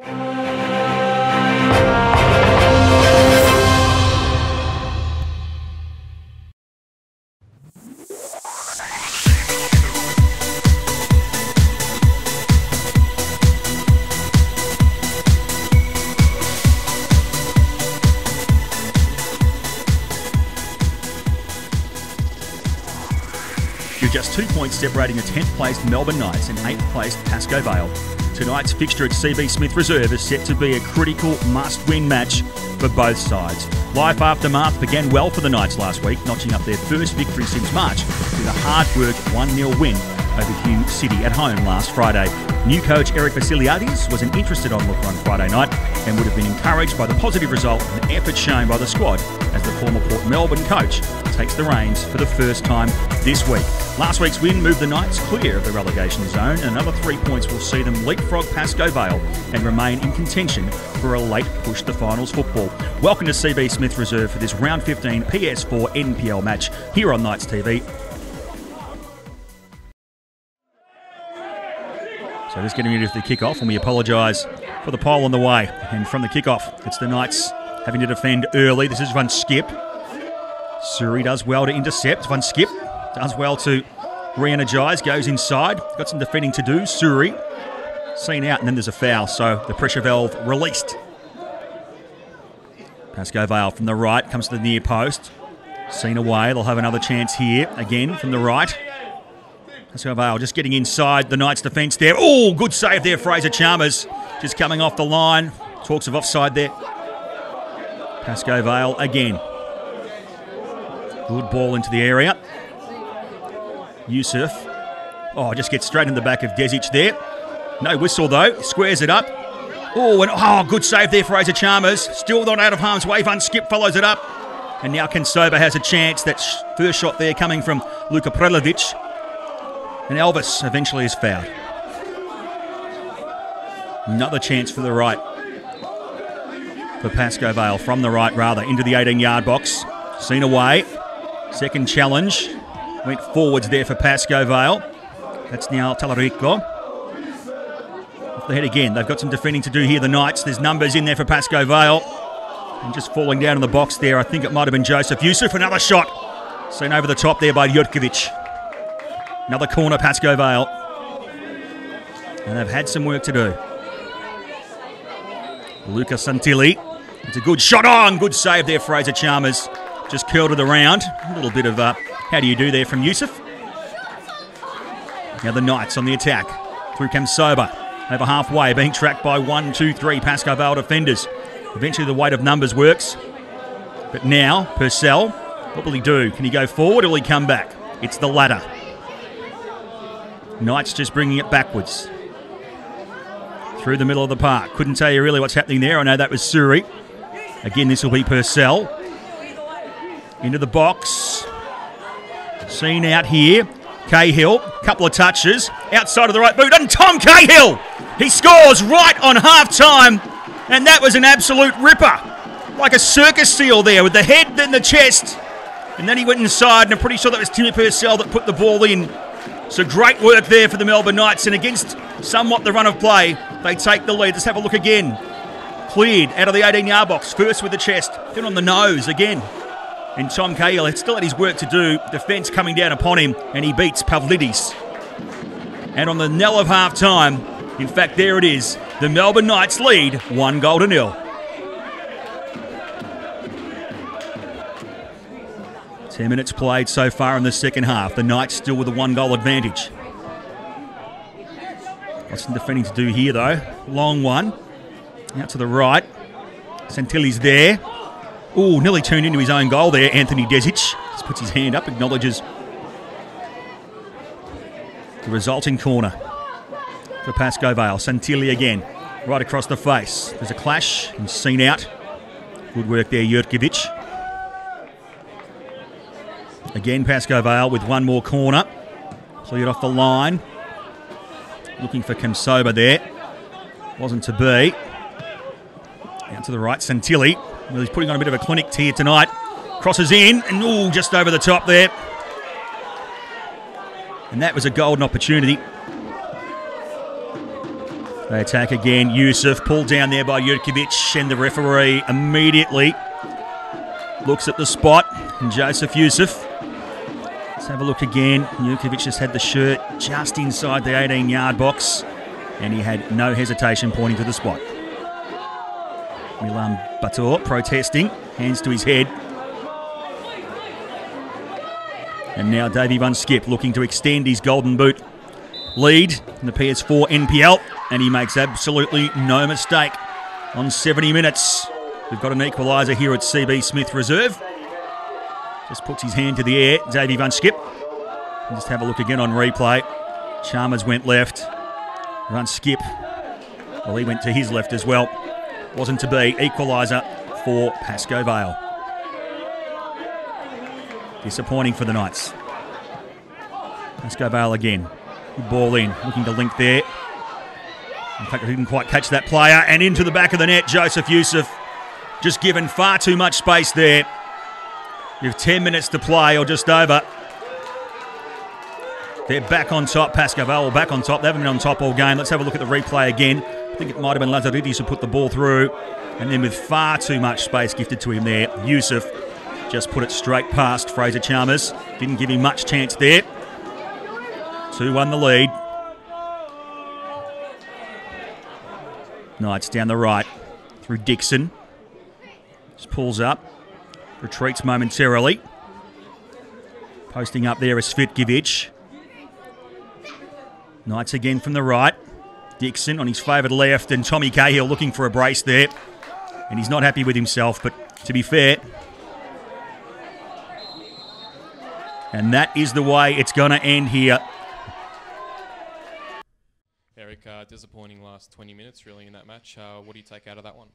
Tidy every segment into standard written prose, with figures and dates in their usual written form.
With just 2 points separating the 10th placed Melbourne Knights and 8th placed Pascoe Vale, tonight's fixture at CB Smith Reserve is set to be a critical must-win match for both sides. Life aftermath began well for the Knights last week, notching up their first victory since March with a hard-work 1-0 win over Hume City at home last Friday. New coach Eric Vasiliadis wasn't interested onlooker on Friday night and would have been encouraged by the positive result and effort shown by the squad as the former Port Melbourne coach takes the reins for the first time this week. Last week's win moved the Knights clear of the relegation zone, and another 3 points will see them leapfrog Pascoe Vale and remain in contention for a late push to finals football. Welcome to CB Smith Reserve for this round 15 PS4 NPL match here on Knights TV. So just getting ready for the kick-off, and we apologise for the pole on the way. And from the kick-off, it's the Knights having to defend early. This is one skip. Suri does well to intercept. One skip does well to re-energise, goes inside. Got some defending to do. Suri seen out, and then there's a foul, so the pressure valve released. Pascoe Vale from the right comes to the near post. Seen away. They'll have another chance here again from the right. Pascoe Vale just getting inside the Knights' defence there. Oh, good save there, Fraser Chalmers. Just coming off the line. Talks of offside there. Pascoe Vale again. Good ball into the area. Yusuf. Oh, just gets straight in the back of Desic there. No whistle though. Squares it up. Oh, and good save there, Fraser Chalmers. Still not out of harm's way. Van Skip follows it up. And now Kansoba has a chance. That first shot there coming from Luka Prelevic. And Elvis eventually is fouled. Another chance for the right. For Pascoe Vale, from the right rather, into the 18-yard box. Seen away. Second challenge. Went forwards there for Pascoe Vale. That's now Talarico. Off the head again. They've got some defending to do here, the Knights. There's numbers in there for Pascoe Vale. And just falling down in the box there, I think it might have been Joseph Yusuf. Another shot. Seen over the top there by Jurkovic. Another corner, Pascoe Vale. And they've had some work to do. Luca Santilli. It's a good shot on. Good save there, Fraser Chalmers. Just curled it around. A little bit of how do you do there from Yusuf. Now the Knights on the attack. Through Kamsoba. Over halfway, being tracked by 1, 2, 3 Pascoe Vale defenders. Eventually the weight of numbers works. But now, Purcell, what will he do? Can he go forward or will he come back? It's the latter. Knights just bringing it backwards. Through the middle of the park. Couldn't tell you really what's happening there. I know that was Suri. Again, this will be Purcell. Into the box. Seen out here. Cahill, couple of touches. Outside of the right boot. And Tom Cahill! He scores right on half-time. And that was an absolute ripper. Like a circus seal there with the head, then the chest. And then he went inside, and I'm pretty sure that was Timmy Purcell that put the ball in. So great work there for the Melbourne Knights, and against somewhat the run of play, they take the lead. Let's have a look again. Cleared out of the 18-yard box, first with the chest, then on the nose again. And Tom Cahill still had his work to do. Defence coming down upon him, and he beats Pavlidis. And on the knell of half-time, in fact, there it is. The Melbourne Knights lead 1-0. 10 minutes played so far in the second half. The Knights still with a 1-goal advantage. Got some defending to do here, though. Long one. Out to the right. Santilli's there. Oh, nearly turned into his own goal there, Anthony Desic. Just puts his hand up, acknowledges the resulting corner for Pascoe Vale. Santilli again, right across the face. There's a clash and seen out. Good work there, Jurkovic. Again, Pascoe Vale with one more corner. Cleared off the line. Looking for Kamsoba there. Wasn't to be. Out to the right, Santilli. Well, he's putting on a bit of a clinic here tonight. Crosses in, and just over the top there. And that was a golden opportunity. They attack again. Yusuf pulled down there by Jurkovic, and the referee immediately looks at the spot. And Joseph Yusuf. Let's have a look again. Jurkovic just had the shirt just inside the 18-yard box, and he had no hesitation pointing to the spot. Milan Bator protesting, hands to his head. And now Davey Van Skip looking to extend his Golden Boot lead in the PS4 NPL, and he makes absolutely no mistake on 70 minutes. We've got an equaliser here at CB Smith Reserve. Just puts his hand to the air, Davey Van Skip. And just have a look again on replay. Chalmers went left. Van Skip, well, he went to his left as well. Wasn't to be. Equaliser for Pascoe Vale. Disappointing for the Knights. Pascoe Vale again. Good ball in. Looking to link there. In fact, I didn't quite catch that player. And into the back of the net, Joseph Yusuf. Just given far too much space there. You have 10 minutes to play, or just over. They're back on top. Pascoe Vale back on top. They haven't been on top all game. Let's have a look at the replay again. I think it might have been Lazaridis who put the ball through. And then with far too much space gifted to him there, Yusuf just put it straight past Fraser Chalmers. Didn't give him much chance there. 2-1 the lead. Knights down the right through Dixon. Just pulls up. Retreats momentarily. Posting up there is Svitkovic. Knights again from the right. Dixon on his favoured left, and Tommy Cahill looking for a brace there. And he's not happy with himself, but to be fair. And that is the way it's going to end here. Eric, disappointing last 20 minutes really in that match. What do you take out of that one?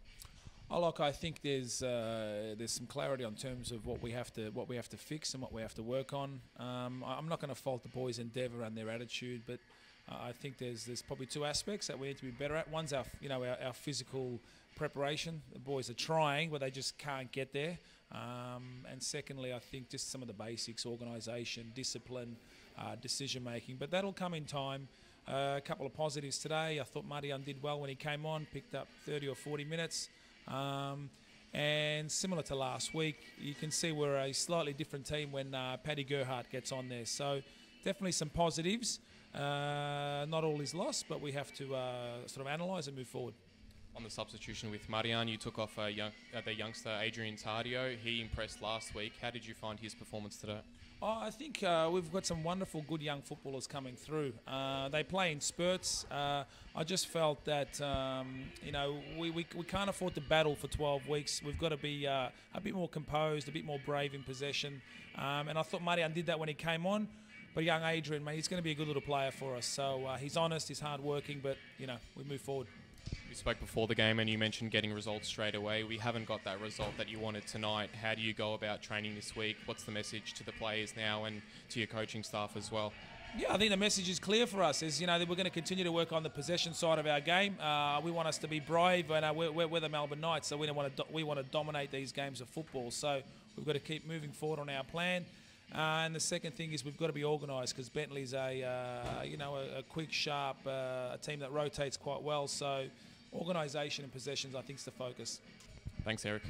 Oh, look, I think there's some clarity on terms of what we have to fix and what we have to work on. I'm not going to fault the boys' endeavour and their attitude, but I think there's probably two aspects that we need to be better at. One's our physical preparation. The boys are trying, but they just can't get there. And secondly, I think just some of the basics: organisation, discipline, decision making. But that'll come in time. A couple of positives today. I thought Marian did well when he came on, picked up 30 or 40 minutes. And similar to last week, you can see we're a slightly different team when Paddy Gerhardt gets on there. So definitely some positives. Not all is lost, but we have to sort of analyse and move forward. On the substitution with Marian, you took off the youngster Adrian Tardio. He impressed last week. How did you find his performance today? Oh, I think we've got some wonderful, good young footballers coming through. They play in spurts. I just felt that, we can't afford to battle for 12 weeks. We've got to be a bit more composed, a bit more brave in possession. And I thought Marian did that when he came on. But young Adrian, mate, he's going to be a good little player for us. So he's honest, he's hard-working, but, we move forward. We spoke before the game and you mentioned getting results straight away. We haven't got that result that you wanted tonight. How do you go about training this week? What's the message to the players now and to your coaching staff as well? Yeah, I think the message is clear for us. Is that we're going to continue to work on the possession side of our game. We want us to be brave, and we're the Melbourne Knights, so we want to dominate these games of football. So we've got to keep moving forward on our plan. And the second thing is we've got to be organised, because Bentley's a quick, sharp a team that rotates quite well. So organisation and possessions, I think, is the focus. Thanks, Eric.